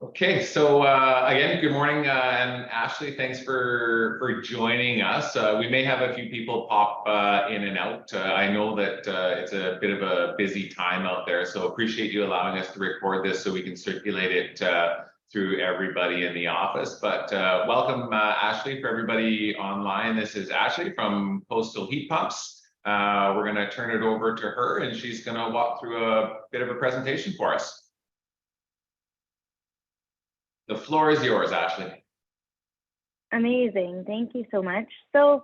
Okay, so again, good morning, and Ashley, thanks for joining us. We may have a few people pop in and out. I know that it's a bit of a busy time out there, so appreciate you allowing us to record this so we can circulate it through everybody in the office. But welcome, Ashley, for everybody online. This is Ashley from Coastal Heat Pumps. We're going to turn it over to her, and she's going to walk through a bit of a presentation for us. The floor is yours, Ashley. Amazing. Thank you so much. So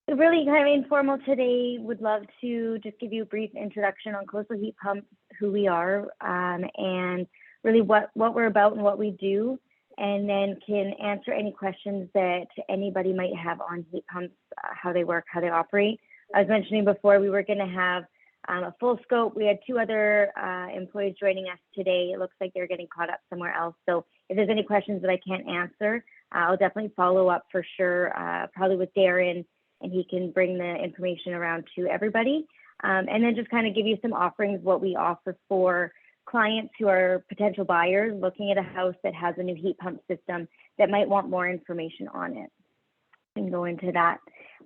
really kind of informal today, would love to just give you a brief introduction on Coastal Heat Pumps, who we are, and really what we're about and what we do, and then can answer any questions that anybody might have on heat pumps, how they work, how they operate. I was mentioning before, we were going to have a full scope. We had two other employees joining us today. It looks like they're getting caught up somewhere else. So if there's any questions that I can't answer, I'll definitely follow up for sure, probably with Darren, and he can bring the information around to everybody. And then just kind of give you some offerings, what we offer for clients who are potential buyers looking at a house that has a new heat pump system that might want more information on it. And go into that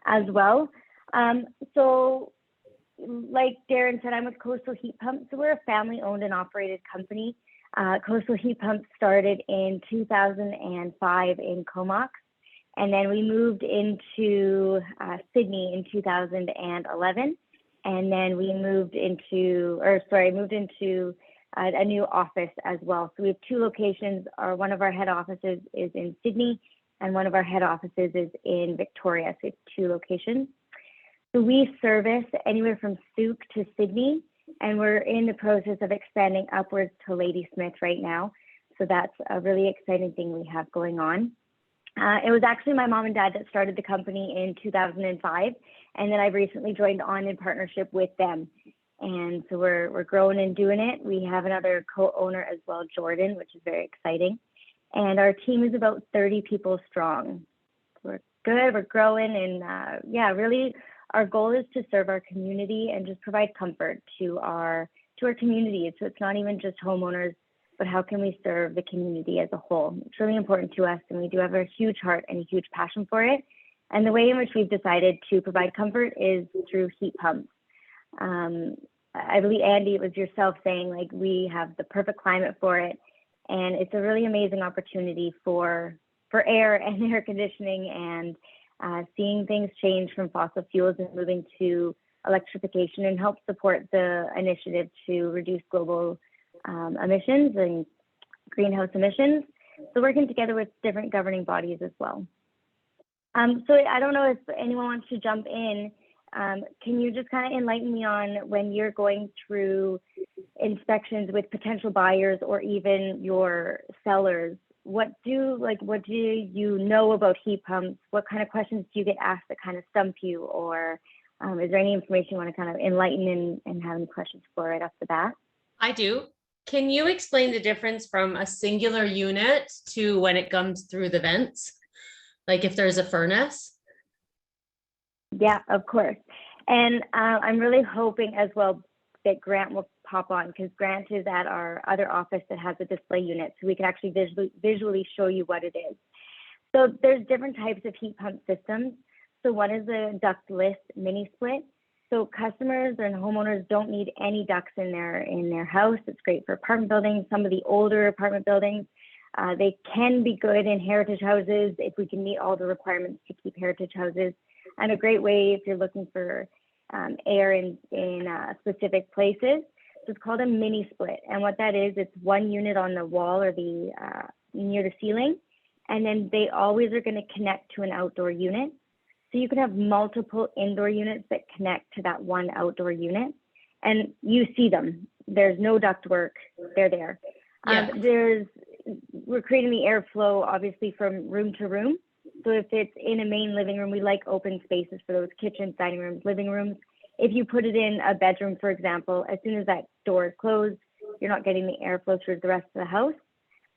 as well. So like Darren said, I'm with Coastal Heat Pumps. So we're a family-owned and operated company. Coastal Heat Pumps started in 2005 in Comox, and then we moved into Sydney in 2011, and then we moved into a new office as well. So we have two locations. One of our head offices is in Sydney, and one of our head offices is in Victoria. So we have two locations. So we service anywhere from Souk to Sydney, and we're in the process of expanding upwards to Ladysmith right now. So that's a really exciting thing we have going on. It was actually my mom and dad that started the company in 2005, and then I've recently joined on in partnership with them. And so we're growing and doing it. We have another co-owner as well, Jordan, which is very exciting. And our team is about 30 people strong. We're good, we're growing, and yeah, really, our goal is to serve our community and just provide comfort to our community. So it's not even just homeowners, but how can we serve the community as a whole? It's really important to us, and we do have a huge heart and a huge passion for it. And the way in which we've decided to provide comfort is through heat pumps. I believe, Andy, it was yourself saying, like, we have the perfect climate for it. And it's a really amazing opportunity for air and air conditioning, and seeing things change from fossil fuels and moving to electrification, and help support the initiative to reduce global emissions and greenhouse emissions. So working together with different governing bodies as well. So I don't know if anyone wants to jump in. Can you just kind of enlighten me on when you're going through inspections with potential buyers or even your sellers? What do you know about heat pumps? What kind of questions do you get asked that kind of stump you? Or is there any information you want to kind of enlighten and have any questions for right off the bat? I do. Can you explain the difference from a singular unit to when it comes through the vents? Like if there's a furnace? Yeah, of course. And I'm really hoping as well that Grant will pop on, because Grant is at our other office that has a display unit, so we can actually visually show you what it is. So there's different types of heat pump systems. So one is a ductless mini split. So customers and homeowners don't need any ducts in their house. It's great for apartment buildings. Some of the older apartment buildings, they can be good in heritage houses if we can meet all the requirements to keep heritage houses. And a great way if you're looking for air in specific places. So it's called a mini split. And what that is, it's one unit on the wall or the near the ceiling. And then they always are going to connect to an outdoor unit. So you can have multiple indoor units that connect to that one outdoor unit. And you see them. There's no duct work. They're there. Yeah. We're creating the airflow, obviously, from room to room. So if it's in a main living room, we like open spaces for those kitchens, dining rooms, living rooms. If you put it in a bedroom, for example, as soon as that door is closed, you're not getting the airflow through the rest of the house.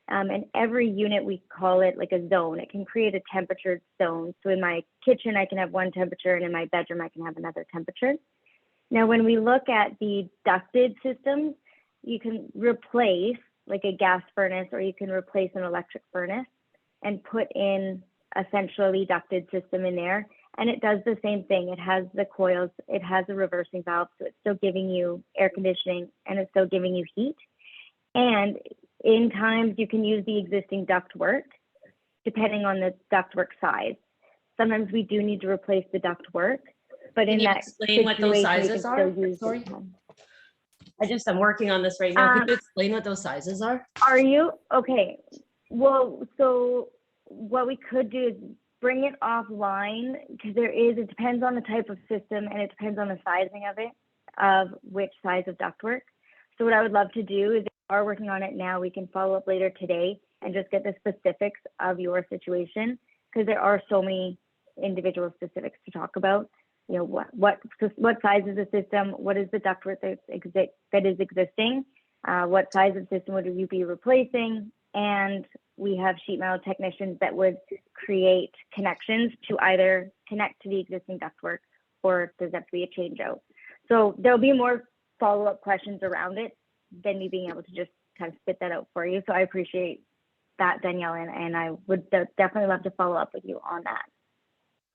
And every unit, we call it like a zone. It can create a temperature zone. So in my kitchen, I can have one temperature, and in my bedroom, I can have another temperature. Now, when we look at the ducted systems, you can replace like a gas furnace, or you can replace an electric furnace and put in a centrally ducted system in there. And it does the same thing. It has the coils, it has a reversing valve, so it's still giving you air conditioning and it's still giving you heat. And in times you can use the existing ductwork depending on the ductwork size. Sometimes we do need to replace the ductwork, but Can in you that explain what those situation, we can sizes are? still use Sorry. the pump. I'm working on this right now. Can you explain what those sizes are? Are you? Okay. Well, so what we could do is bring it offline, because it depends on the type of system and it depends on the sizing of it, of which size of ductwork. So what I would love to do is, if you are working on it now, we can follow up later today and just get the specifics of your situation, because there are so many individual specifics to talk about. You know, what size is the system? What is the ductwork that is existing? What size of system would you be replacing? And we have sheet metal technicians that would create connections to either connect to the existing ductwork, or does that have to be a change out? So there'll be more follow-up questions around it than me being able to just kind of spit that out for you. So I appreciate that, Danielle, and I would definitely love to follow up with you on that.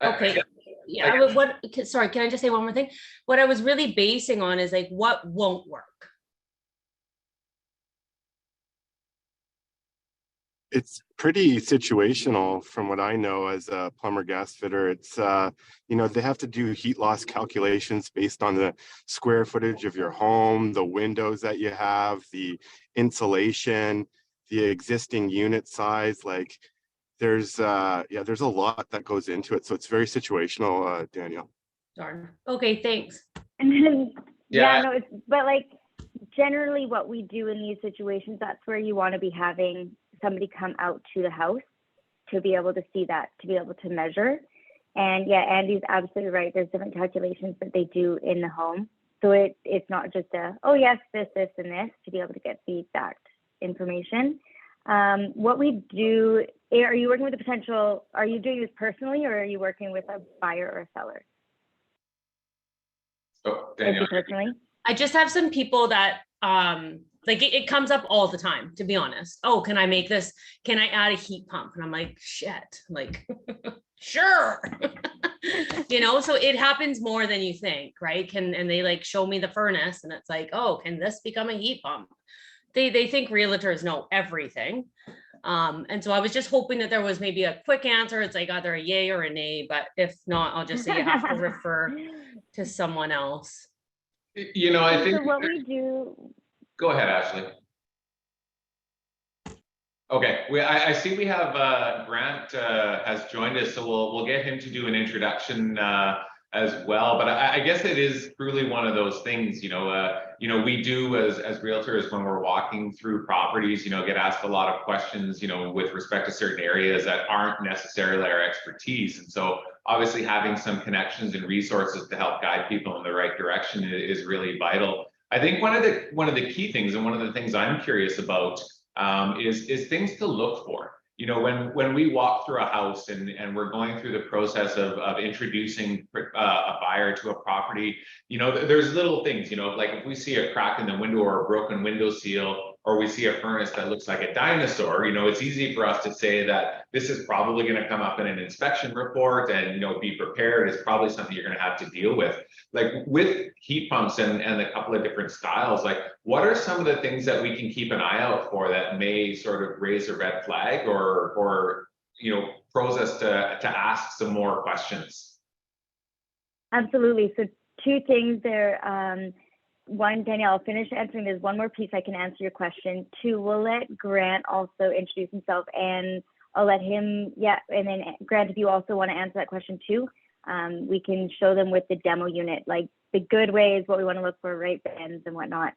Okay. Yeah. Sorry, can I just say one more thing? What I was really basing on is like, what won't work? It's pretty situational from what I know as a plumber gas fitter. It's, they have to do heat loss calculations based on the square footage of your home, the windows that you have, the insulation, the existing unit size. Like there's a lot that goes into it. So it's very situational, Danielle. Darn. Okay, thanks. And then, Yeah. but like generally what we do in these situations, that's where you want to be having somebody come out to the house to be able to see that, to be able to measure. And yeah, Andy's absolutely right. There's different calculations that they do in the home. So it's not just oh yes, this, and this, to be able to get the exact information. What we do, are you working with are you doing this personally, or are you working with a buyer or a seller? Oh, Danielle. Personally? I just have some people that, like it comes up all the time, to be honest. Oh, can I make this? Can I add a heat pump? And I'm like, shit, like, sure. So it happens more than you think, right? And they like show me the furnace and it's like, oh, can this become a heat pump? They think realtors know everything. And so I was just hoping that there was maybe a quick answer. It's like either a yay or a nay, but if not, I'll just say you have to refer to someone else. I think. So what we do. Go ahead, Ashley. Okay, I see we have Grant has joined us, so we'll get him to do an introduction as well. But I guess it is truly one of those things, we do as realtors, when we're walking through properties, get asked a lot of questions, with respect to certain areas that aren't necessarily our expertise. And so obviously having some connections and resources to help guide people in the right direction is really vital. I think one of the key things, and one of the things I'm curious about, is things to look for. When we walk through a house and we're going through the process of introducing a buyer to a property, there's little things, like if we see a crack in the window or a broken window seal, or we see a furnace that looks like a dinosaur, it's easy for us to say that this is probably going to come up in an inspection report, and be prepared. It's probably something you're going to have to deal with. Like with heat pumps and a couple of different styles, like what are some of the things that we can keep an eye out for that may sort of raise a red flag or pros us to ask some more questions? Absolutely. So two things there. One, Danielle, I'll finish answering. There's one more piece I can answer your question. Two, we'll let Grant also introduce himself, and I'll let him, and then Grant, if you also want to answer that question too, we can show them with the demo unit, like the good ways, what we want to look for, right bends and whatnot.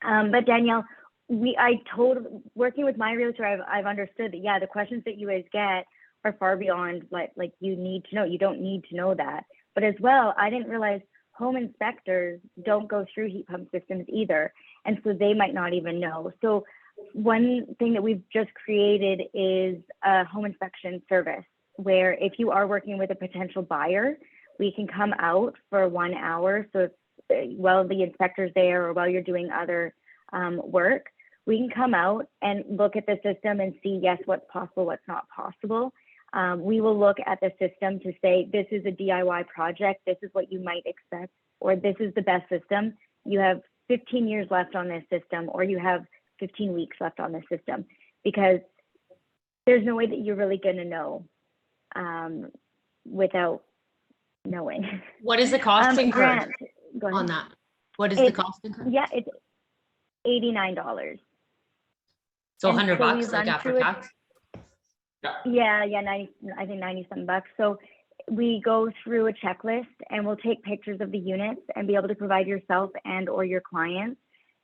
But Danielle, working with my realtor, I've understood that, the questions that you guys get are far beyond like you need to know. You don't need to know that. But as well, I didn't realize home inspectors don't go through heat pump systems either. And so they might not even know. So one thing that we've just created is a home inspection service, where if you are working with a potential buyer, we can come out for 1 hour. So while the inspector's there or while you're doing other work, We can come out and look at the system and see, yes, what's possible, what's not possible. We will look at the system to say, this is a DIY project, this is what you might expect, or this is the best system. You have 15 years left on this system, or you have 15 weeks left on this system, because there's no way that you're really going to know without knowing. What is the cost incurred Grant, go ahead. on that? What is the cost incurred? Yeah, it's $89. So And $100 we like run after through it. tax? Yeah, 90, I think 90 bucks. So we go through a checklist and we'll take pictures of the units and be able to provide yourself and or your clients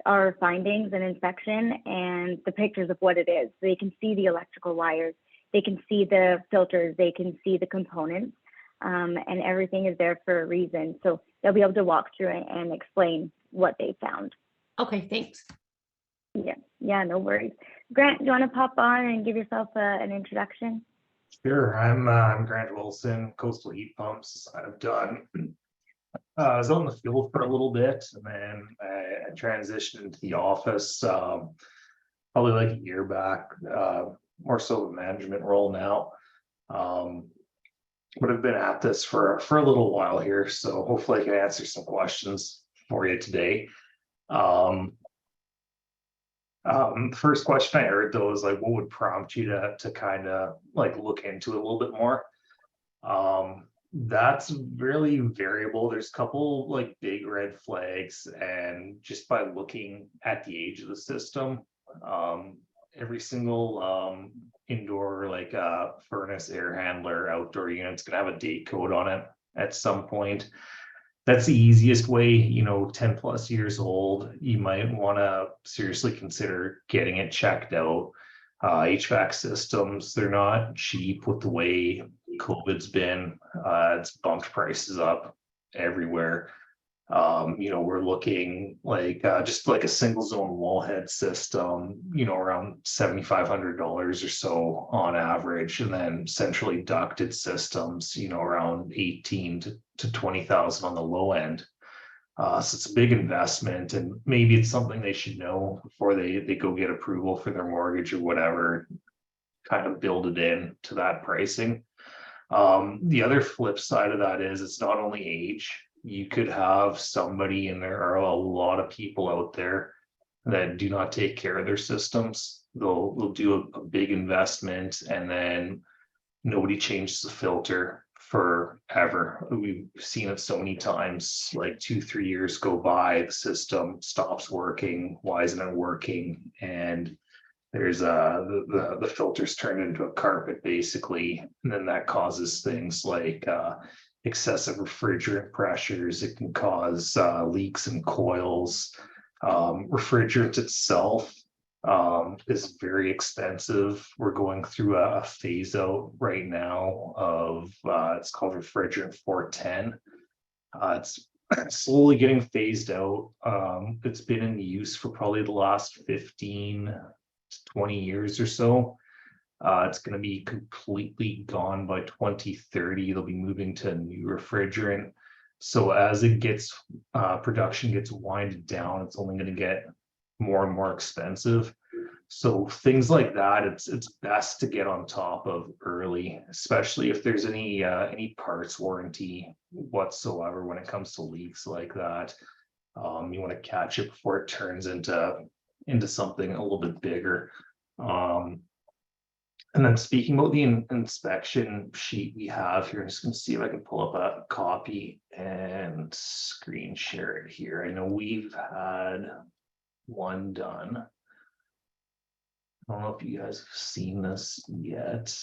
our findings and inspection and the pictures of what it is. So they can see the electrical wires, they can see the filters, they can see the components, and everything is there for a reason. So they'll be able to walk through it and explain what they found. Okay, thanks. Yeah, no worries. Grant, do you want to pop on and give yourself an introduction? Sure, I'm Grant Wilson, Coastal Heat Pumps. I was out in the field for a little bit, and then I transitioned into the office probably like a year back, more so a management role now. But I've been at this for a little while here, so hopefully I can answer some questions for you today. First question I heard though is like, what would prompt you to kind of like look into it a little bit more? That's really variable. There's a couple like big red flags, and just by looking at the age of the system, every single indoor like furnace, air handler, outdoor unit's gonna have a date code on it at some point. That's the easiest way, 10 plus years old, you might want to seriously consider getting it checked out. HVAC systems, they're not cheap with the way COVID's been. It's bumped prices up everywhere. We're looking like just like a single zone wall head system, around $7,500 or so on average, and then centrally ducted systems, around 18 to 20,000 on the low end. So it's a big investment, and maybe it's something they should know before they go get approval for their mortgage or whatever, kind of build it in to that pricing. The other flip side of that is it's not only age. You could have somebody, and there are a lot of people out there that do not take care of their systems. They'll do a big investment, and then nobody changes the filter forever. We've seen it so many times, like 2-3 years go by, the system stops working. Why isn't it working? And there's the filters turned into a carpet basically, and then that causes things like excessive refrigerant pressures. It can cause leaks in coils. Refrigerant itself is very expensive. We're going through a phase out right now of it's called refrigerant 410. It's slowly getting phased out. It's been in use for probably the last 15 to 20 years or so. It's going to be completely gone by 2030. They'll be moving to a new refrigerant. So as it gets production gets winded down, it's only going to get more and more expensive. So things like that, it's best to get on top of early, especially if there's any parts warranty whatsoever when it comes to leaks like that. You want to catch it before it turns into something a little bit bigger. And then speaking about the inspection sheet we have here, I'm just going to see if I can pull up a copy and screen share it here. I know we've had one done. I don't know if you guys have seen this yet.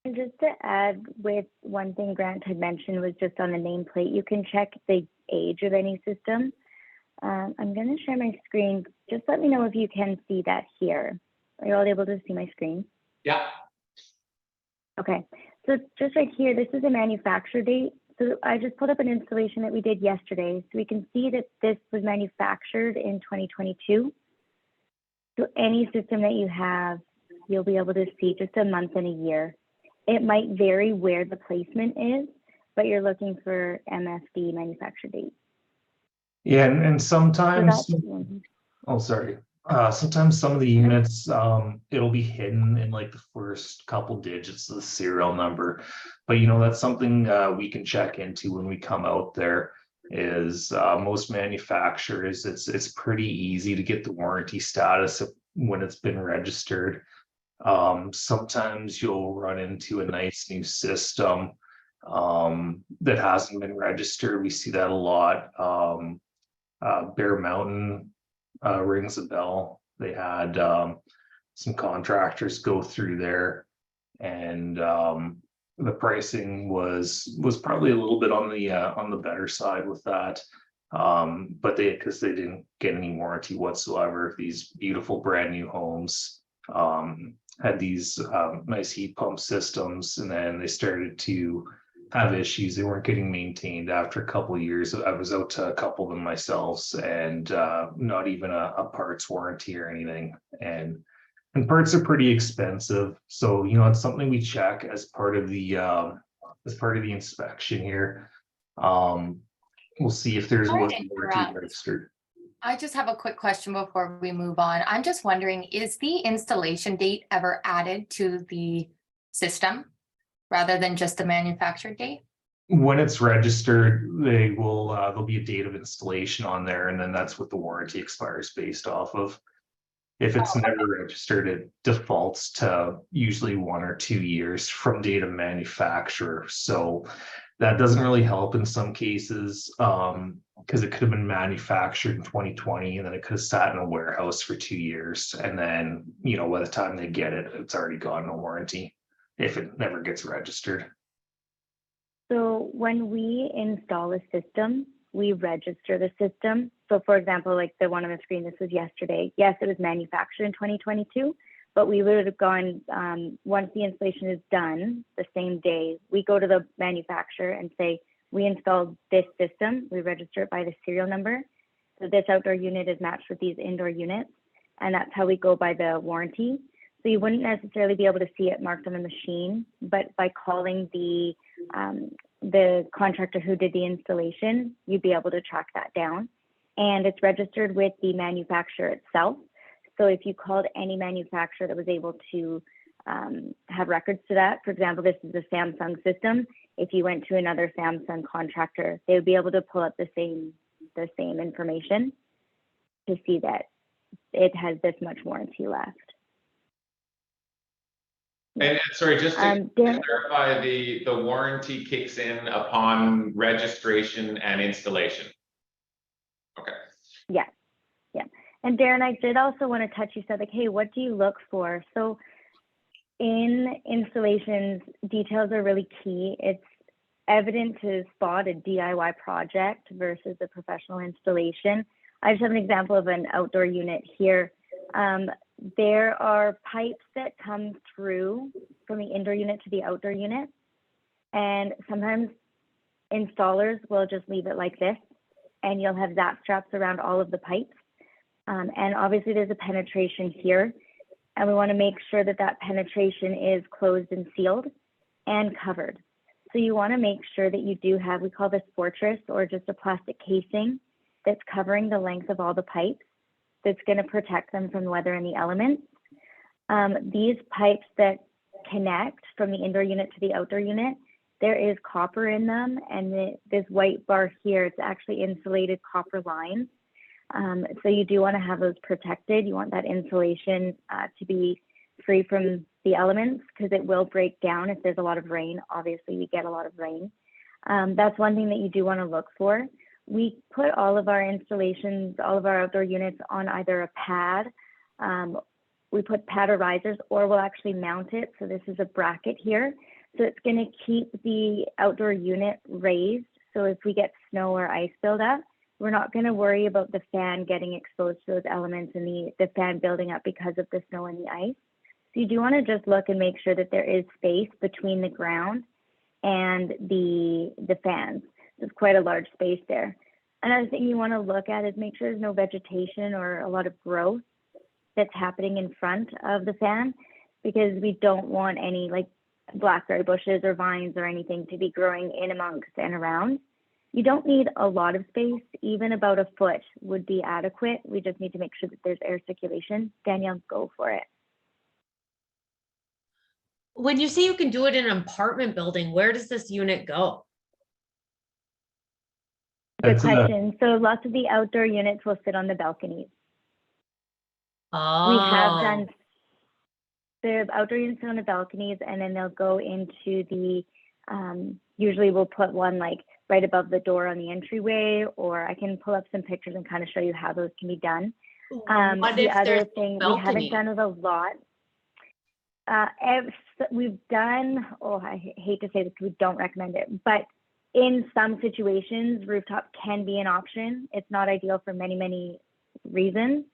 And just to add, with one thing Grant had mentioned was just on the nameplate, you can check the age of any system. I'm going to share my screen. Just let me know if you can see that here. Are you all able to see my screen? Yeah. Okay, so just right here, this is a manufacture date. So I just pulled up an installation that we did yesterday. So we can see that this was manufactured in 2022. So any system that you have, you'll be able to see just a month and a year. It might vary where the placement is, but you're looking for MFD manufacture date. Yeah, and So sometimes, that's one. oh, sorry. Sometimes some of the units, it'll be hidden in like the first couple digits of the serial number. But that's something we can check into when we come out there. Is most manufacturers, it's pretty easy to get the warranty status when it's been registered. Sometimes you'll run into a nice new system that hasn't been registered. We see that a lot. Bear Mountain rings a bell. They had some contractors go through there, and the pricing was probably a little bit on the better side with that. But because they didn't get any warranty whatsoever, these beautiful brand new homes had these nice heat pump systems, and then they started to have issues. They weren't getting maintained after a couple of years. I was out to a couple of them myself, and not even a parts warranty or anything. And parts are pretty expensive, so it's something we check as part of the inspection here. We'll see if there's Sorry was to warranty interrupt. registered. I just have a quick question before we move on. I'm just wondering, is the installation date ever added to the system rather than just the manufacturer date? When it's registered, there'll be a date of installation on there, and then that's what the warranty expires based off of. If it's never registered, it defaults to usually 1 or 2 years from date of manufacturer. So that doesn't really help in some cases, because it could have been manufactured in 2020, and then it could have sat in a warehouse for 2 years. And then, by the time they get it, it's already gone no warranty if it never gets registered. So when we install a system, we register the system. So for example, like the one on the screen, this was yesterday. Yes, it was manufactured in 2022, but we would have gone, once the installation is done, the same day, we go to the manufacturer and say, we installed this system, we register it by the serial number. So this outdoor unit is matched with these indoor units, and that's how we go by the warranty. So you wouldn't necessarily be able to see it marked on the machine, but by calling the contractor who did the installation, you'd be able to track that down. And it's registered with the manufacturer itself. So if you called any manufacturer that was able to have records to that, for example, this is a Samsung system. If you went to another Samsung contractor, they would be able to pull up the same information to see that it has this much warranty left. And sorry, just to Dan, clarify, the warranty kicks in upon registration and installation. Okay. yeah. And Darren, I did also want to touch, you said like, hey, what do you look for? So in installations, details are really key. It's evident to spot a DIY project versus a professional installation. I just have an example of an outdoor unit here. There are pipes that come through from the indoor unit to the outdoor unit. And sometimes installers will just leave it like this, and you'll have zap straps around all of the pipes. And obviously there's a penetration here, and we want to make sure that that penetration is closed and sealed and covered. So you want to make sure that you do have, we call this fortress, or just a plastic casing that's covering the length of all the pipes, that's going to protect them from the weather and the elements. These pipes that connect from the indoor unit to the outdoor unit, there is copper in them, and this white bar here, it's actually insulated copper lines. So you do want to have those protected. You want that insulation to be free from the elements, because it will break down if there's a lot of rain. Obviously, we get a lot of rain. That's one thing that you do want to look for. We put all of our installations, all of our outdoor units on either a pad. We put pad or risers, or we'll actually mount it. So this is a bracket here. So it's going to keep the outdoor unit raised. So if we get snow or ice buildup, we're not going to worry about the fan getting exposed to those elements and the fan building up because of the snow and the ice. So you do want to just look and make sure that there is space between the ground and the fans. There's quite a large space there. Another thing you want to look at is make sure there's no vegetation or a lot of growth that's happening in front of the fan, because we don't want any like blackberry bushes or vines or anything to be growing in amongst and around. You don't need a lot of space. Even about a foot would be adequate. We just need to make sure that there's air circulation. Danielle, go for it. When you say you can do it in an apartment building, where does this unit go? Good That's question. So lots of the outdoor units will sit on the balconies. Oh. We have done the outdoor units on the balconies, and then they'll go into the, usually we'll put one like right above the door on the entryway, or I can pull up some pictures and kind of show you how those can be done. What The if other there's thing no we haven't balcony? done it a lot. We've done, oh, I hate to say this, we don't recommend it, but in some situations, rooftop can be an option. It's not ideal for many, many reasons.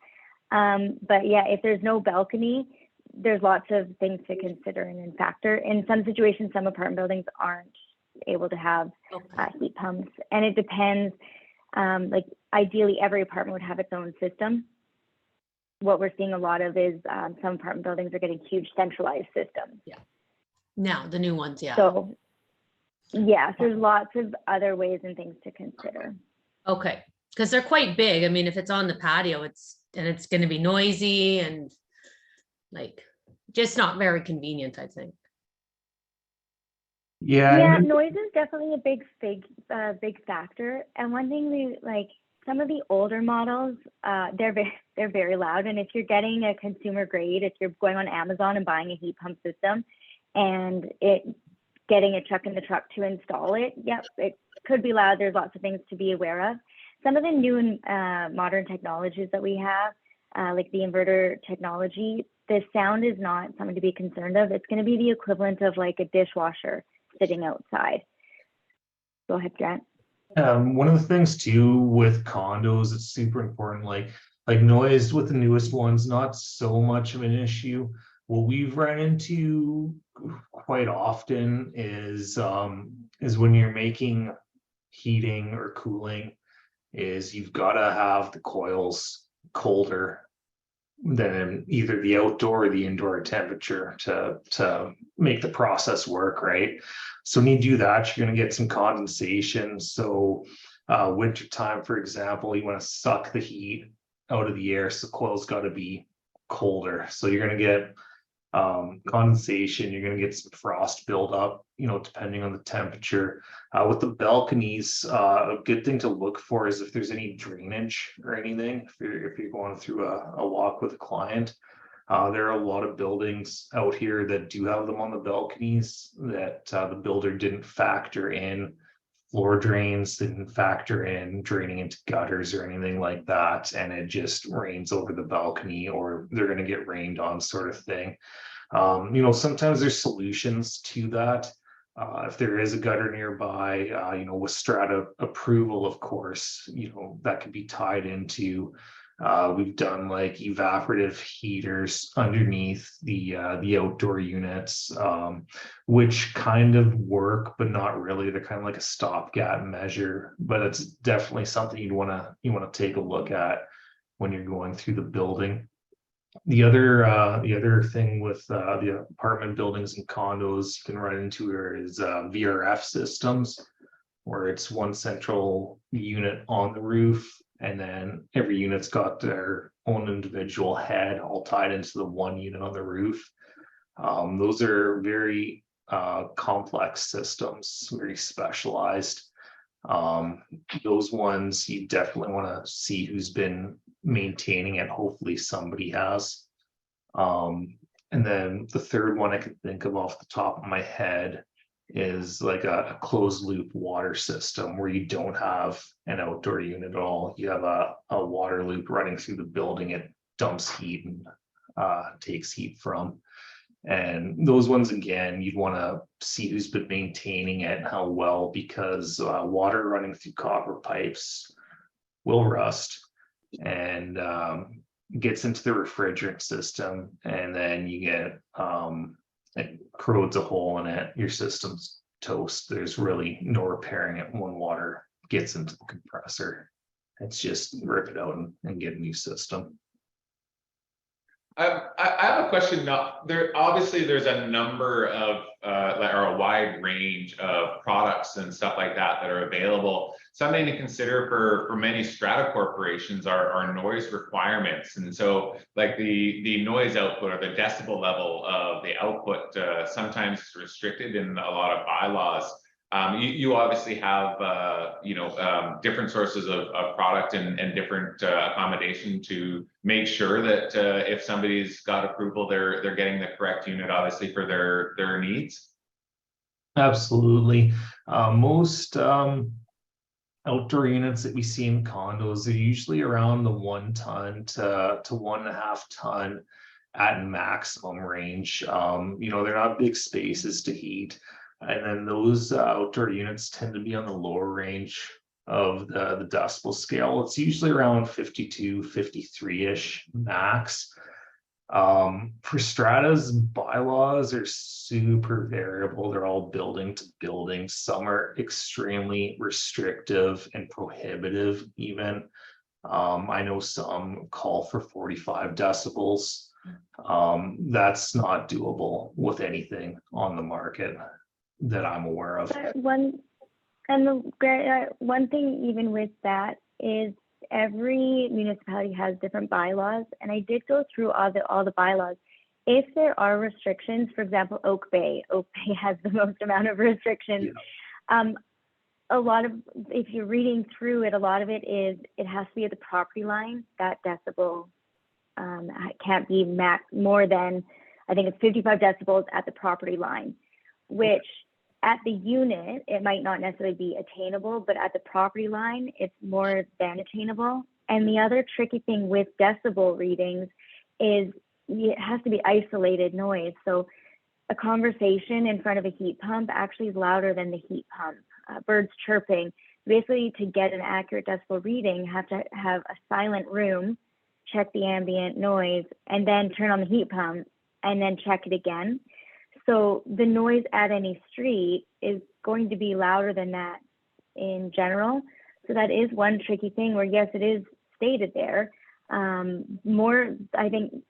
But yeah, if there's no balcony, there's lots of things to consider and factor. In some situations, some apartment buildings aren't able to have Okay. heat pumps, and it depends. Like ideally, every apartment would have its own system. What we're seeing a lot of is some apartment buildings are getting huge centralized systems. Now, the new ones, yeah. So yeah, so there's lots of other ways and things to consider. Okay, because they're quite big. I mean, if it's on the patio, it's going to be noisy and like just not very convenient, I think. Yeah, Yeah, and noise is definitely a big factor. And one thing we like, some of the older models, they're very loud. And if you're getting a consumer grade, if you're going on Amazon and buying a heat pump system, and getting a truck in the truck to install it, yep, it could be loud. There's lots of things to be aware of. Some of the new and modern technologies that we have, like the inverter technology, the sound is not something to be concerned of. It's going to be the equivalent of like a dishwasher sitting outside. Go ahead, Grant. one of the things too with condos, it's super important. Like noise with the newest ones, not so much of an issue. What we've run into quite often is when you're making heating or cooling, is you've got to have the coils colder than either the outdoor or the indoor temperature to make the process work, right? So when you do that, you're going to get some condensation. So winter time, for example, you want to suck the heat out of the air, so the coil's got to be colder. So you're going to get condensation, you're going to get some frost buildup, depending on the temperature. With the balconies, a good thing to look for is if there's any drainage or anything, if you're going through a walk with a client. There are a lot of buildings out here that do have them on the balconies that the builder didn't factor in floor drains, didn't factor in draining into gutters or anything like that, and it just rains over the balcony, or they're going to get rained on, sort of thing. Sometimes there's solutions to that. If there is a gutter nearby, with strata approval, of course, that could be tied into. We've done like evaporative heaters underneath the outdoor units, which kind of work, but not really. They're kind of like a stopgap measure, but it's definitely something you want to take a look at when you're going through the building. The other thing with the apartment buildings and condos you can run into is VRF systems, where it's one central unit on the roof, and then every unit's got their own individual head all tied into the one unit on the roof. Those are very complex systems, very specialized. Those ones you definitely want to see who's been maintaining it. Hopefully somebody has. And then the third one I can think of off the top of my head is like a closed loop water system, where you don't have an outdoor unit at all. You have a water loop running through the building. It dumps heat and takes heat from. And those ones, again, you'd want to see who's been maintaining it and how well, because water running through copper pipes will rust and gets into the refrigerant system, and then you get it corrodes a hole in it. Your system's toast. There's really no repairing it when water gets into the compressor. It's just rip it out and get a new system. I have a question. Now, there's a number of or a wide range of products and stuff like that that are available. Something to consider for many strata corporations are noise requirements, and so like the noise output or the decibel level of the output sometimes is restricted in a lot of bylaws. You obviously have different sources of product and different accommodation to make sure that if somebody's got approval, they're getting the correct unit, obviously for their needs. Absolutely. Most outdoor units that we see in condos are usually around the 1 ton to 1.5 ton at maximum range. They're not big spaces to heat. And then those outdoor units tend to be on the lower range of the decibel scale. It's usually around 52, 53-ish max. For stratas, bylaws are super variable. They're all building to building. Some are extremely restrictive and prohibitive even. I know some call for 45 decibels. That's not doable with anything on the market that I'm aware of. One thing even with that is every municipality has different bylaws, and I did go through all the bylaws. If there are restrictions, for example, Oak Bay has the most amount of restrictions. Yeah. A lot of, if you're reading through it, a lot of it is it has to be at the property line. That decibel can't be more than, I think it's 55 decibels at the property line, which at the unit, it might not necessarily be attainable, but at the property line, it's more than attainable. And the other tricky thing with decibel readings is it has to be isolated noise. So a conversation in front of a heat pump actually is louder than the heat pump. Birds chirping. Basically, to get an accurate decibel reading, have to have a silent room, check the ambient noise, and then turn on the heat pump, and then check it again. So the noise at any street is going to be louder than that in general. So that is one tricky thing where, yes, it is stated there. I think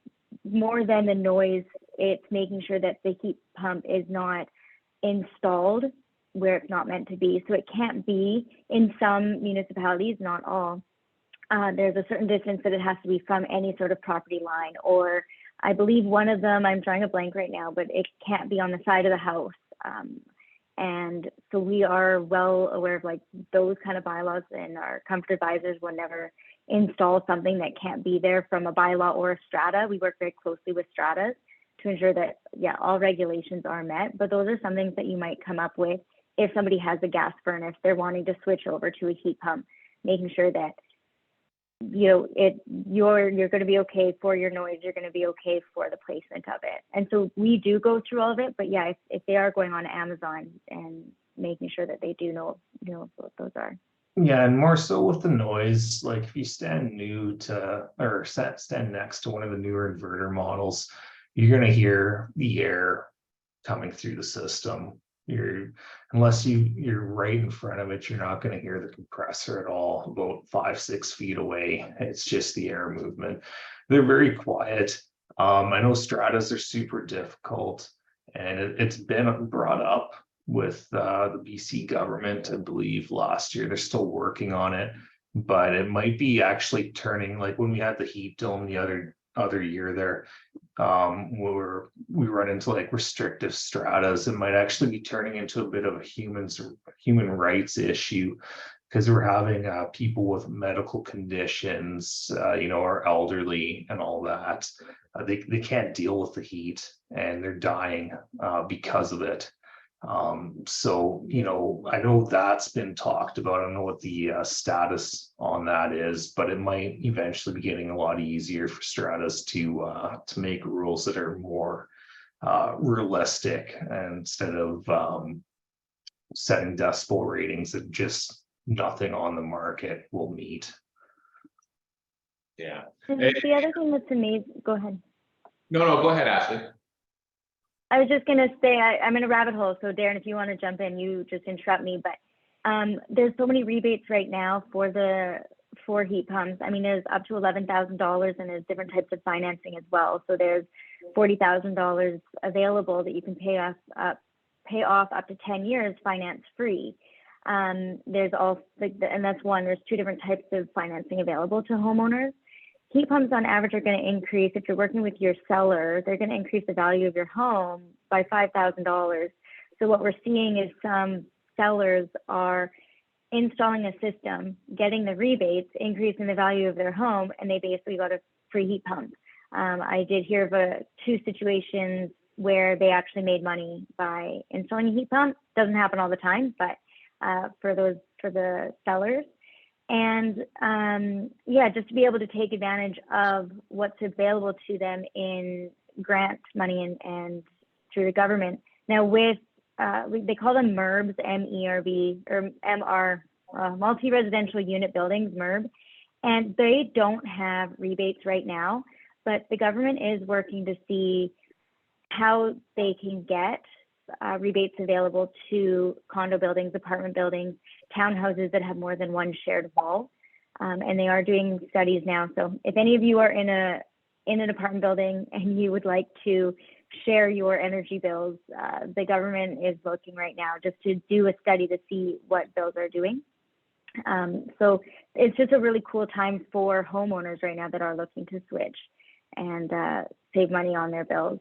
more than the noise, it's making sure that the heat pump is not installed where it's not meant to be. So it can't be in some municipalities, not all. There's a certain distance that it has to be from any sort of property line, or I believe one of them, I'm drawing a blank right now, but it can't be on the side of the house. And so we are well aware of like those kind of bylaws, and our comfort advisors will never install something that can't be there from a bylaw or a strata. We work very closely with stratas to ensure that, yeah, all regulations are met, but those are some things that you might come up with if somebody has a gas furnace, they're wanting to switch over to a heat pump, making sure that you're going to be okay for your noise, you're going to be okay for the placement of it. And so we do go through all of it, but yeah, if they are going on Amazon and making sure that they do know what those are. Yeah, and more so with the noise, like if you stand next to one of the newer inverter models, you're going to hear the air coming through the system. Unless you're right in front of it, you're not going to hear the compressor at all about 5-6 feet away. It's just the air movement. They're very quiet. I know stratas are super difficult, and it's been brought up with the BC government, I believe, last year. They're still working on it, but it might be actually turning, like when we had the heat dome the other year there, we run into like restrictive stratas. It might actually be turning into a bit of a human rights issue, because we're having people with medical conditions, are elderly and all that. They can't deal with the heat, and they're dying because of it. So, I know that's been talked about. I don't know what the status on that is, but it might eventually be getting a lot easier for stratas to make rules that are more realistic, instead of setting decibel ratings that just nothing on the market will meet. Yeah. And the other thing that's amazing, go ahead. No, go ahead, Ashley. I was just going to say, I'm in a rabbit hole. So Darren, if you want to jump in, you just interrupt me. But there's so many rebates right now for for heat pumps, I mean, there's up to $11,000 and there's different types of financing as well. So there's $40,000 available that you can pay off up to 10 years finance free. There's also, and that's one, there's two different types of financing available to homeowners. Heat pumps on average are going to increase, if you're working with your seller, they're going to increase the value of your home by $5,000. So what we're seeing is some sellers are installing a system, getting the rebates, increasing the value of their home, and they basically got a free heat pump. I did hear of two situations where they actually made money by installing a heat pump. Doesn't happen all the time, but for the sellers. And yeah, just to be able to take advantage of what's available to them in grant money and through the government. Now with, they call them MERBs, M-E-R-B, or M-R, multi-residential unit buildings, MERB, and they don't have rebates right now, but the government is working to see how they can get rebates available to condo buildings, apartment buildings, townhouses that have more than one shared wall. And they are doing studies now. So if any of you are in an apartment building and you would like to share your energy bills, the government is looking right now just to do a study to see what bills are doing. So it's just a really cool time for homeowners right now that are looking to switch and save money on their bills.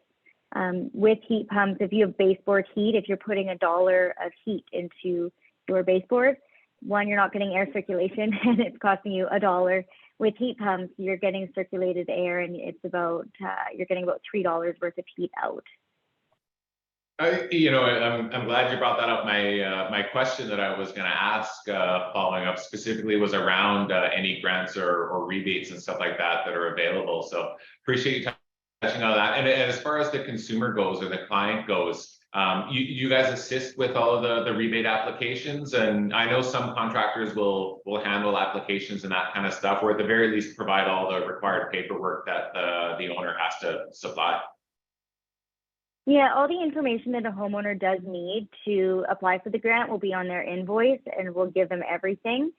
With heat pumps, if you have baseboard heat, if you're putting $1 of heat into your baseboard, one, you're not getting air circulation and it's costing you $1. With heat pumps, you're getting circulated air and it's about, you're getting about $3 worth of heat out. You know, I'm glad you brought that up. My question that I was going to ask, following up specifically, was around any grants or rebates and stuff like that that are available. So appreciate you touching on that. And as far as the consumer goes or the client goes, you guys assist with all of the rebate applications, and I know some contractors will handle applications and that kind of stuff, or at the very least provide all the required paperwork that the owner has to supply. Yeah, all the information that a homeowner does need to apply for the grant will be on their invoice, and we'll give them everything.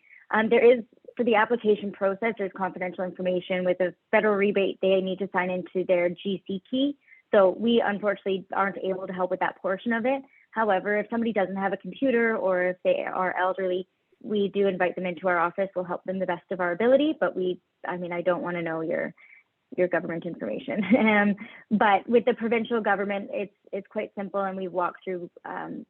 There is, for the application process, there's confidential information. With a federal rebate, they need to sign into their GC key. So we unfortunately aren't able to help with that portion of it. However, if somebody doesn't have a computer or if they are elderly, we do invite them into our office. We'll help them the best of our ability, but I don't want to know your government information. But with the provincial government, it's quite simple, and we walk through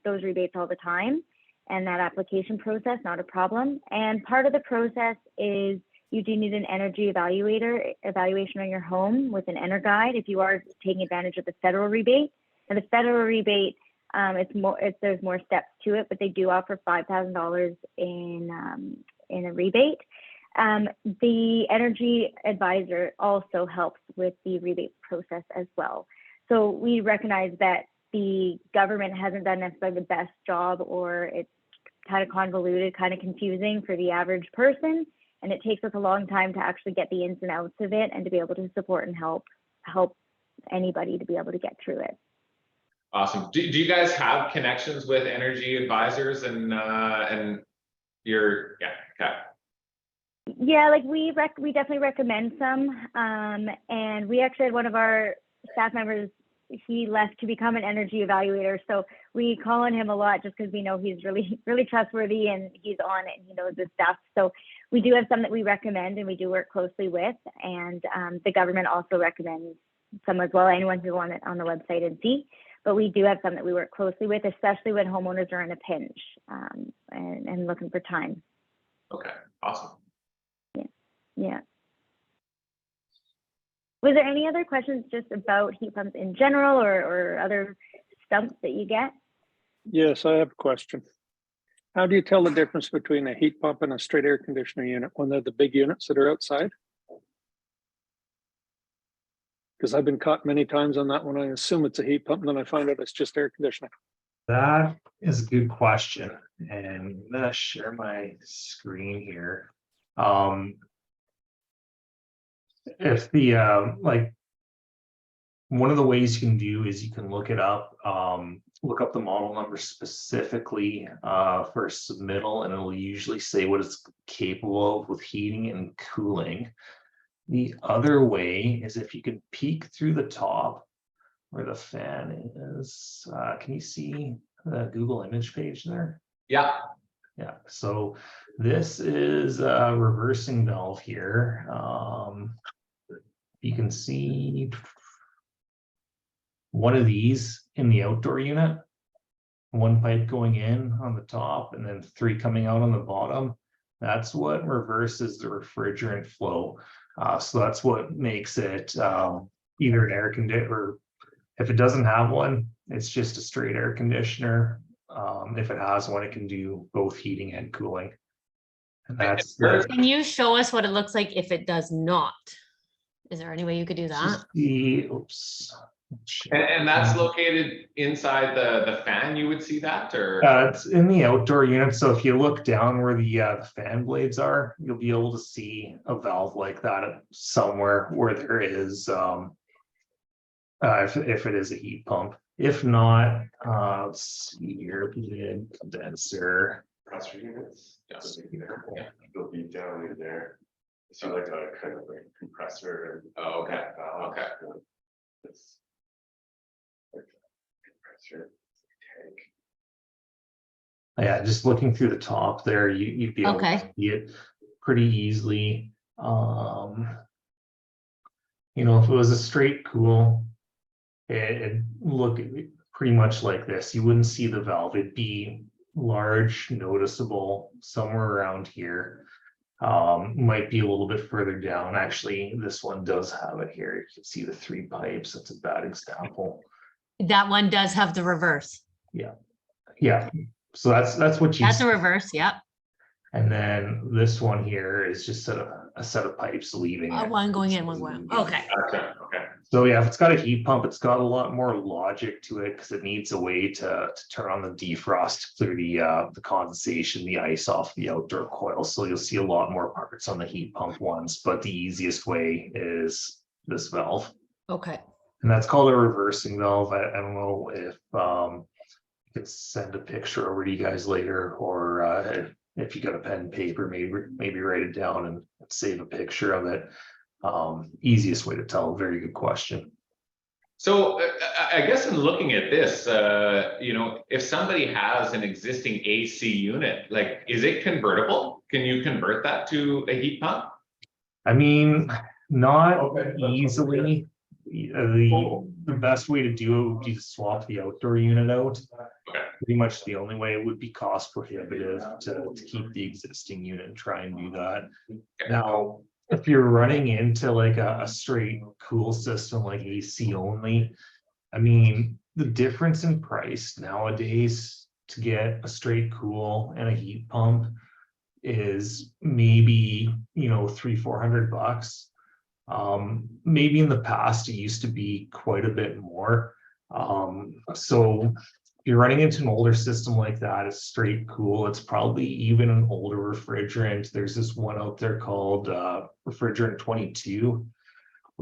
those rebates all the time, and that application process, not a problem. And part of the process is you do need an energy evaluation on your home with an EnerGuide if you are taking advantage of the federal rebate. And the federal rebate, there's more steps to it, but they do offer $5,000 in a rebate. The energy advisor also helps with the rebate process as well. So we recognize that the government hasn't done necessarily the best job, or it's kind of convoluted, kind of confusing for the average person. And it takes us a long time to actually get the ins and outs of it and to be able to support and help anybody to be able to get through it. Awesome. Do you guys have connections with energy advisors and your, okay. Yeah, like we definitely recommend some. And we actually had one of our staff members, he left to become an energy evaluator. So we call on him a lot just because we know he's really, really trustworthy and he's on it and he knows this stuff. So we do have some that we recommend and we do work closely with. And the government also recommends some as well, anyone who on the website and see. But we do have some that we work closely with, especially when homeowners are in a pinch and looking for time. Okay, awesome. Yeah. Was there any other questions just about heat pumps in general or other stumps that you get? Yes, I have a question. How do you tell the difference between a heat pump and a straight air conditioner unit when they're the big units that are outside? Because I've been caught many times on that one. I assume it's a heat pump and then I find out it's just air conditioning. That is a good question. And I'm gonna share my screen here. If the one of the ways you can do is you can look it up, look up the model number specifically for submittal, and it'll usually say what it's capable of with heating and cooling. The other way is if you can peek through the top where the fan is. Can you see the Google image page there? Yeah. Yeah, so this is a reversing valve here. You can see one of these in the outdoor unit, one pipe going in on the top and then 3 coming out on the bottom. That's what reverses the refrigerant flow. So that's what makes it either an air conditioner, or if it doesn't have one, it's just a straight air conditioner. If it has one, it can do both heating and cooling. And that's Can you show us what it looks like if it does not? Is there any way you could do that? oops. And that's located inside the fan, you would see that, or? It's in the outdoor unit. So if you look down where the fan blades are, you'll be able to see a valve like that somewhere where there is, if it is a heat pump. If not, let's see here, condenser. Compressor units. Yes. Yeah, it'll be down in there. So like a kind of like compressor. Oh, okay. Okay. It's like compressor tank. Yeah, just looking through the top there, you'd be able to Okay. see it pretty easily. You know, if it was a straight cool, it'd look pretty much like this. You wouldn't see the valve. It'd be large, noticeable, somewhere around here. Might be a little bit further down. Actually, this one does have it here. You can see the 3 pipes. That's a bad example. That one does have the reverse. Yeah. So that's what you That's see. a reverse, yep. And then this one here is just a set of pipes leaving it. One going in, one going out. Okay. Okay. Okay. So yeah, if it's got a heat pump, it's got a lot more logic to it because it needs a way to turn on the defrost to clear the condensation, the ice off the outdoor coil. So you'll see a lot more parts on the heat pump ones, but the easiest way is this valve. Okay. And that's called a reversing valve. I don't know if you could send a picture over to you guys later, or if you got a pen and paper, maybe write it down and save a picture of it. Easiest way to tell. Very good question. So I guess in looking at this, you know, if somebody has an existing AC unit, like, is it convertible? Can you convert that to a heat pump? I mean, not easily. The best way to do it would be to swap the outdoor unit out. Okay. Pretty much the only way. It would be cost prohibitive to keep the existing unit and try and do that. Now, if you're running into like a straight cool system like AC only, I mean, the difference in price nowadays to get a straight cool and a heat pump is maybe, you know, $300-400. Maybe in the past it used to be quite a bit more. So if you're running into an older system like that, it's straight cool. It's probably even an older refrigerant. There's this one out there called refrigerant 22.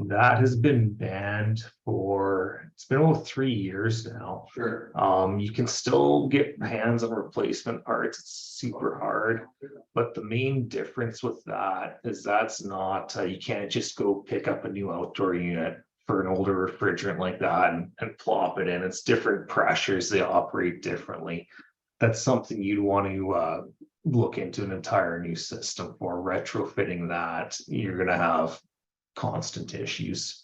That has been banned for, it's been about 3 years now. Sure. You can still get hands on replacement parts. It's super hard, but the main difference with that is that's not, you can't just go pick up a new outdoor unit for an older refrigerant like that and plop it in. It's different pressures. They operate differently. That's something you'd want to look into an entire new system for. Retrofitting that, you're going to have constant issues.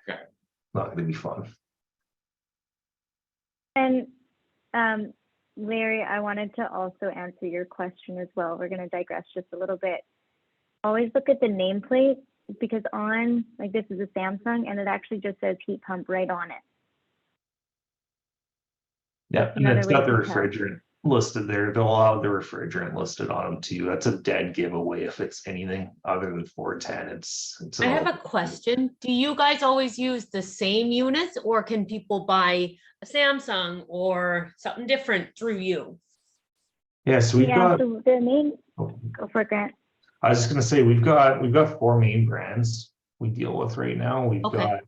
Okay. Not going to be fun. And Larry, I wanted to also answer your question as well. We're going to digress just a little bit. Always look at the nameplate, because on, like, this is a Samsung and it actually just says heat pump right on it. Yeah, and it's got the refrigerant listed there. They'll allow the refrigerant listed on them too. That's a dead giveaway if it's anything other than 410. It's I have a question. Do you guys always use the same units, or can people buy a Samsung or something different through you? Yeah, so we've got, so the main, go for it, Grant. I was just gonna say, we've got 4 main brands we deal with right now. We've Okay. got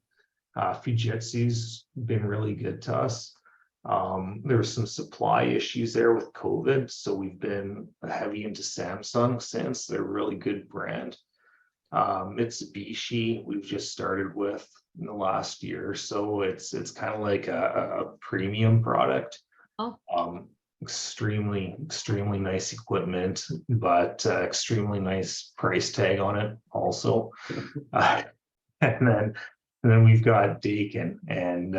Fujitsu's been really good to us. There were some supply issues there with COVID, so we've been heavy into Samsung since. They're a really good brand. Mitsubishi, we've just started with in the last year, so it's kind of like a premium product. Oh. Extremely nice equipment, but extremely nice price tag on it also. And then we've got Dakin, and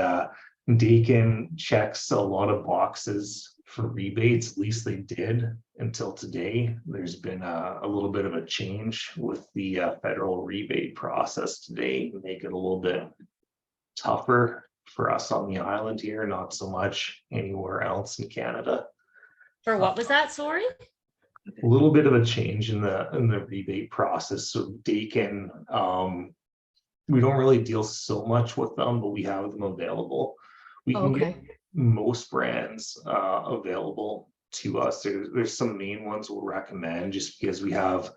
Dakin checks a lot of boxes for rebates. At least they did until today. There's been a little bit of a change with the federal rebate process today, make it a little bit tougher for us on the island here, not so much anywhere else in Canada. For what was that? Sorry. A little bit of a change in the rebate process. So Dakin, we don't really deal so much with them, but we have them available. We can get most brands available to us. There's some main ones we'll recommend just because we have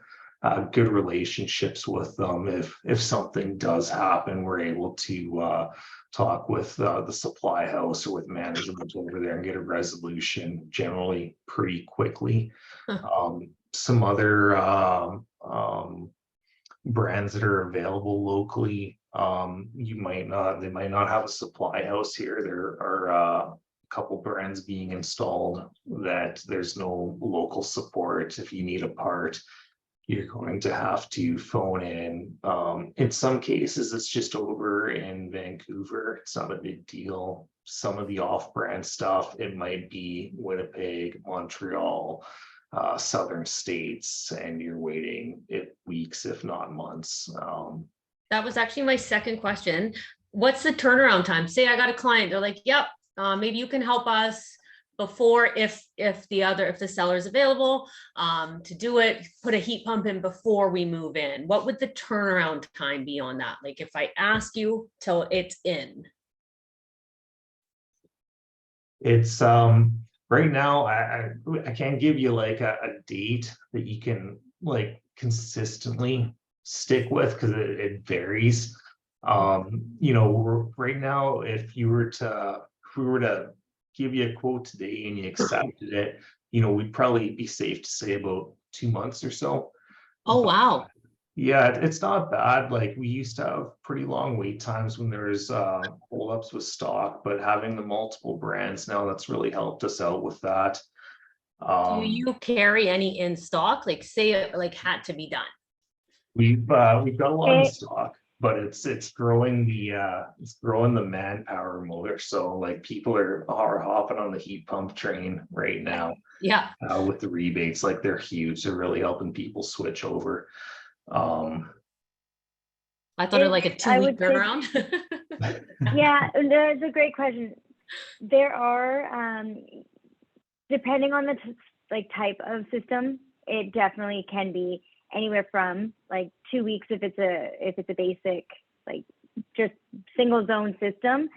good relationships with them. If something does happen, we're able to talk with the supply house or with management over there and get a resolution generally pretty quickly. Some other brands that are available locally, they might not have a supply house here. There are a couple brands being installed that there's no local support. If you need a part, you're going to have to phone in some cases, it's just over in Vancouver. It's not a big deal. Some of the off-brand stuff, it might be Winnipeg, Montreal, southern states, and you're waiting weeks, if not months. That was actually my second question. What's the turnaround time? Say I got a client, they're like, yep, maybe you can help us before, if the seller is available to do it, put a heat pump in before we move in. What would the turnaround time be on that? Like if I ask you till it's in? It's right now, I can't give you like a date that you can like consistently stick with because it varies. Right now, if we were to give you a quote today and you accepted it, we'd probably be safe to say about 2 months or so. Oh, wow. Yeah, it's not bad. Like we used to have pretty long wait times when there's holdups with stock, but having the multiple brands now, that's really helped us out with that. Do you carry any in stock? Like say it like had to be done. We've got a lot in stock, but it's growing the manpower motor. So like people are hopping on the heat pump train right now. Yeah. With the rebates, like they're huge. They're really helping people switch over. I thought it like a 2-week turnaround. Yeah, that's a great question. There are, depending on the type of system, it definitely can be anywhere from like 2 weeks if it's a basic like just single zone system.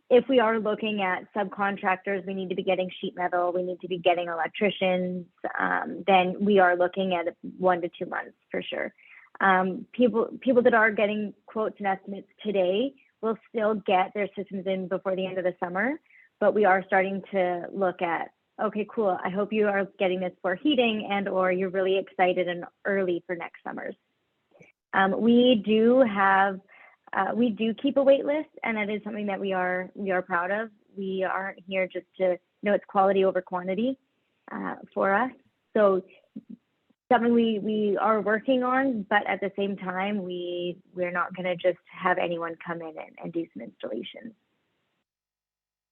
If we are looking at subcontractors, we need to be getting sheet metal, we need to be getting electricians, then we are looking at 1 to 2 months for sure. People that are getting quotes and estimates today will still get their systems in before the end of the summer, but we are starting to look at, okay, cool, I hope you are getting this for heating and or you're really excited and early for next summers. We do keep a wait list, and that is something that we are proud of. We aren't here just to it's quality over quantity for us. So something we are working on, but at the same time, we're not going to just have anyone come in and do some installations.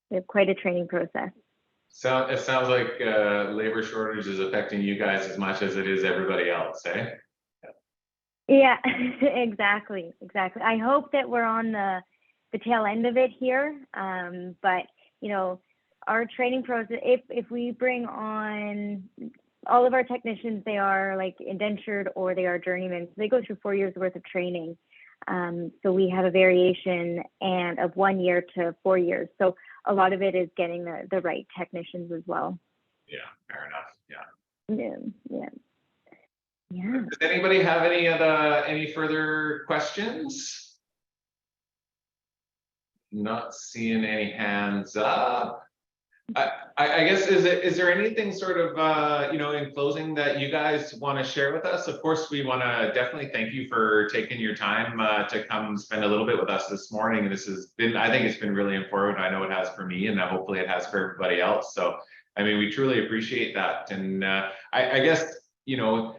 We have quite a training process. So it sounds like labor shortage is affecting you guys as much as it is everybody else, eh? Yeah, exactly. I hope that we're on the tail end of it here. But our training process, if we bring on all of our technicians, they are like indentured or they are journeymen. So they go through 4 years worth of training. So we have a variation of 1 year to 4 years. So a lot of it is getting the right technicians as well. Yeah, fair enough. Yeah. Does anybody have any further questions? Not seeing any hands up. I guess, is there anything sort of, you know, in closing that you guys want to share with us? Of course, we want to definitely thank you for taking your time to come spend a little bit with us this morning. This has been, I think it's been really informative. I know it has for me, and hopefully it has for everybody else. So, I mean, we truly appreciate that. And I guess, you know,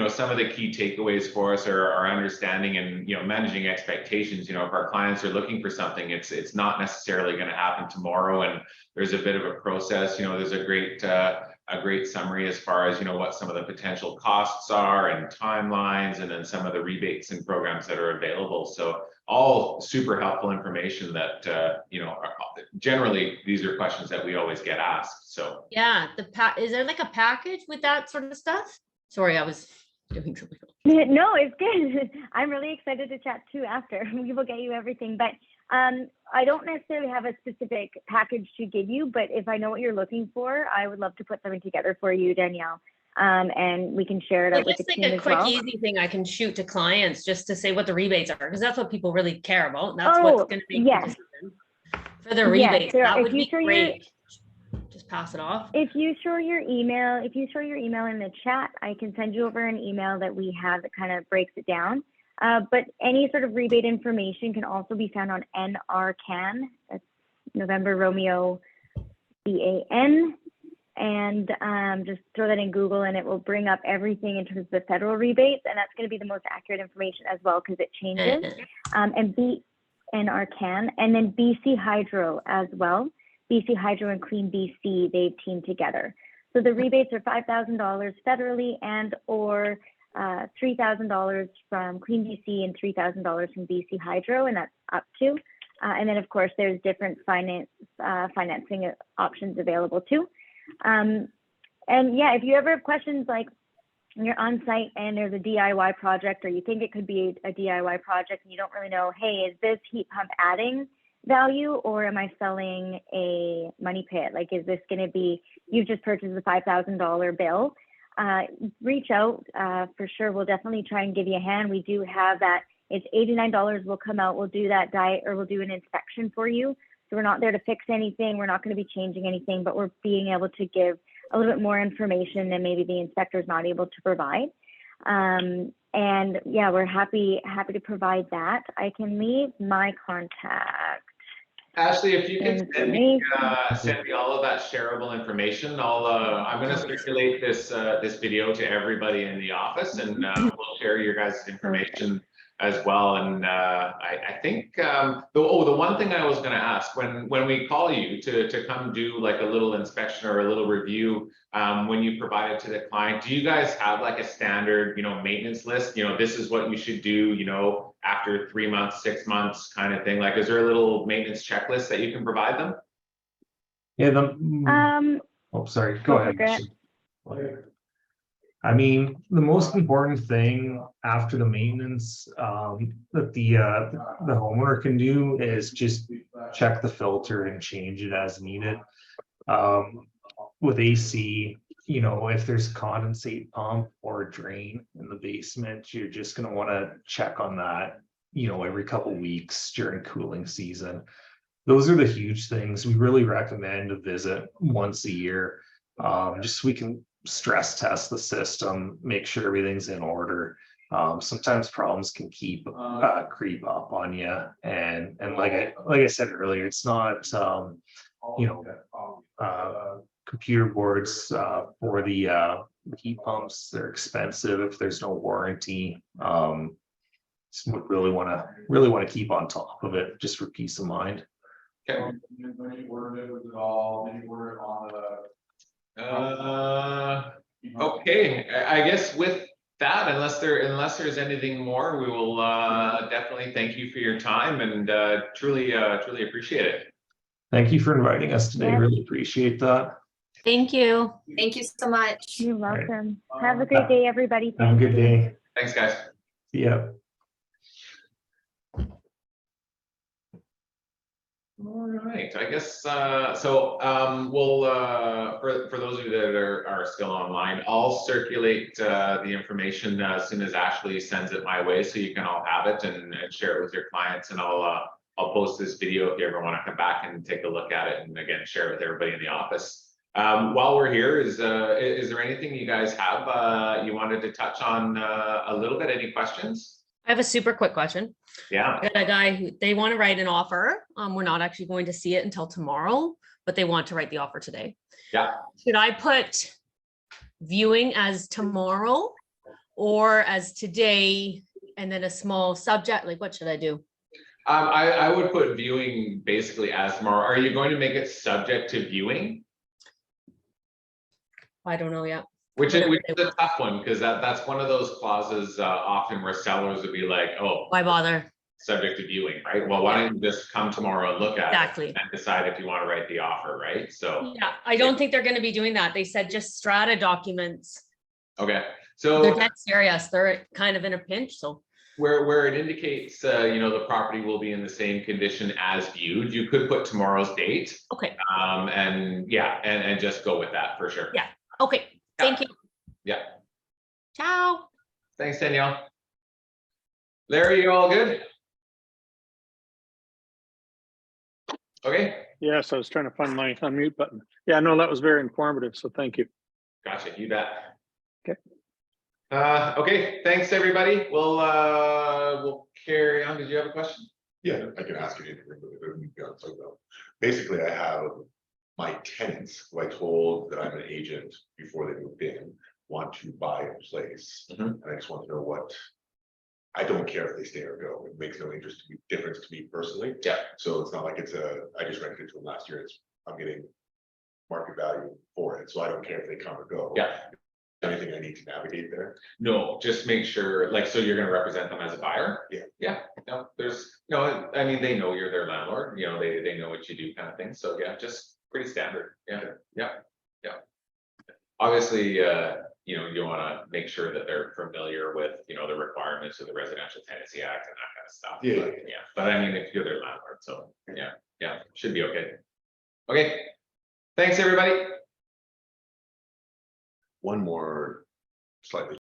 some of the key takeaways for us are our understanding and, you know, managing expectations. You know, if our clients are looking for something, it's not necessarily going to happen tomorrow, and there's a bit of a process. You know, there's a great summary as far as, you know, what some of the potential costs are and timelines, and then some of the rebates and programs that are available. So all super helpful information that, you know, generally these are questions that we always get asked. So Yeah, is there like a package with that sort of stuff? Sorry, I was doing something else. No, it's good. I'm really excited to chat too after. We will get you everything, but I don't necessarily have a specific package to give you, but if I know what you're looking for, I would love to put something together for you, Danielle. And we can share it out with the Just team like a as quick, well. easy thing I can shoot to clients just to say what the rebates are, because that's what people really care about. That's what's going to make the decision for the rebates. That would be great. Just pass it off. If you show your email in the chat, I can send you over an email that we have that kind of breaks it down. But any sort of rebate information can also be found on NRCan. That's November Romeo CAN. And just throw that in Google and it will bring up everything in terms of the federal rebates. And that's going to be the most accurate information as well, because it changes. And NRCan, and then BC Hydro as well. BC Hydro and Clean BC, they've teamed together. So the rebates are $5,000 federally and or $3,000 from Clean BC and $3,000 from BC Hydro, and that's up to. And then of course there's different financing options available too. And yeah, if you ever have questions like you're on site and there's a DIY project, or you think it could be a DIY project and you don't really know, hey, is this heat pump adding value or am I selling a money pit? Like, is this going to be, you've just purchased a $5,000 bill? Reach out for sure. We'll definitely try and give you a hand. We do have that. It's $89. We'll come out, we'll do that diet, or we'll do an inspection for you. So we're not there to fix anything. We're not going to be changing anything, but we're being able to give a little bit more information than maybe the inspector is not able to provide. And yeah, we're happy to provide that. I can leave my contact. Ashley, if you can send me all of that shareable information, I'm going to circulate this video to everybody in the office, and we'll share your guys' information as well. And I think the one thing I was going to ask, when we call you to come do like a little inspection or a little review, when you provide it to the client, do you guys have like a standard, you know, maintenance list? You know, this is what you should do, you know, after 3 months, 6 months kind of thing? Like, is there a little maintenance checklist that you can provide them? Yeah. Oh, sorry. Go ahead. I mean, the most important thing after the maintenance that the homeowner can do is just check the filter and change it as needed. With AC, you know, if there's a condensate pump or a drain in the basement, you're just going to want to check on that, you know, every couple weeks during cooling season. Those are the huge things. We really recommend a visit once a year, just so we can stress test the system, make sure everything's in order. Sometimes problems can creep up on you, and like I said earlier, it's not you know, computer boards for the heat pumps. They're expensive if there's no warranty. So really want to keep on top of it just for peace of mind. Okay. Okay, I guess with that, unless there's anything more, we will definitely thank you for your time, and truly appreciate it. Thank you for inviting us today. Really appreciate that. Thank you. Thank you so much. You're welcome. Have a great day, everybody. Have a good day. Thanks, guys. See ya. All right, I guess so. We'll for those of you that are still online, I'll circulate the information as soon as Ashley sends it my way, so you can all have it and share it with your clients. And I'll I'll post this video if you ever want to come back and take a look at it, and again, share it with everybody in the office. While we're here, is there anything you guys have you wanted to touch on a little bit? Any questions? I have a super quick question. Yeah. I got a guy who they want to write an offer. We're not actually going to see it until tomorrow, but they want to write the offer today. Yeah. Should I put viewing as tomorrow or as today and then a small subject? Like, what should I do? I would put viewing basically as tomorrow. Are you going to make it subject to viewing? I don't know yet. Which is a tough one, because that's one of those clauses often where sellers would be like, oh, Why bother? subject to viewing, right? Well, why don't you just come tomorrow and look at Exactly. it and decide if you want to write the offer, right? So Yeah, I don't think they're going to be doing that. They said just strata documents. okay, They're so dead serious. They're kind of in a pinch. So where it indicates the property will be in the same condition as viewed, you could put tomorrow's date. okay. And yeah, and just go with that for sure. Yeah. Okay. Thank you. Yeah. Ciao. Thanks, Danielle. Larry, you all good? Okay, Yes, I was trying to find my unmute button. Yeah, no, that was very informative. So thank you. gotcha, you bet. Okay. Okay, thanks, everybody. We'll carry on. Did you have a question? Yeah, I can ask you. Basically, I have my tenants who I told that I'm an agent before they moved in want to buy a place. Mhm. And I just want to know what, I don't care if they stay or go. It makes no difference to me personally. Yeah. So it's not like I just rented it to them last year. I'm getting market value for it. So I don't care if they come or go. Yeah. Anything I need to navigate there? No, just make sure, like, so you're gonna represent them as a buyer? Yeah. Yeah, no, I mean, they know you're their landlord, they know what you do kind of thing, so yeah, just pretty standard, yeah. Obviously, you wanna make sure that they're familiar with, the requirements of the Residential Tenancy Act and that kind of stuff. Yeah. But, yeah, but I mean, if you're their landlord, so, yeah, should be okay. Okay, thanks, everybody. One more slightly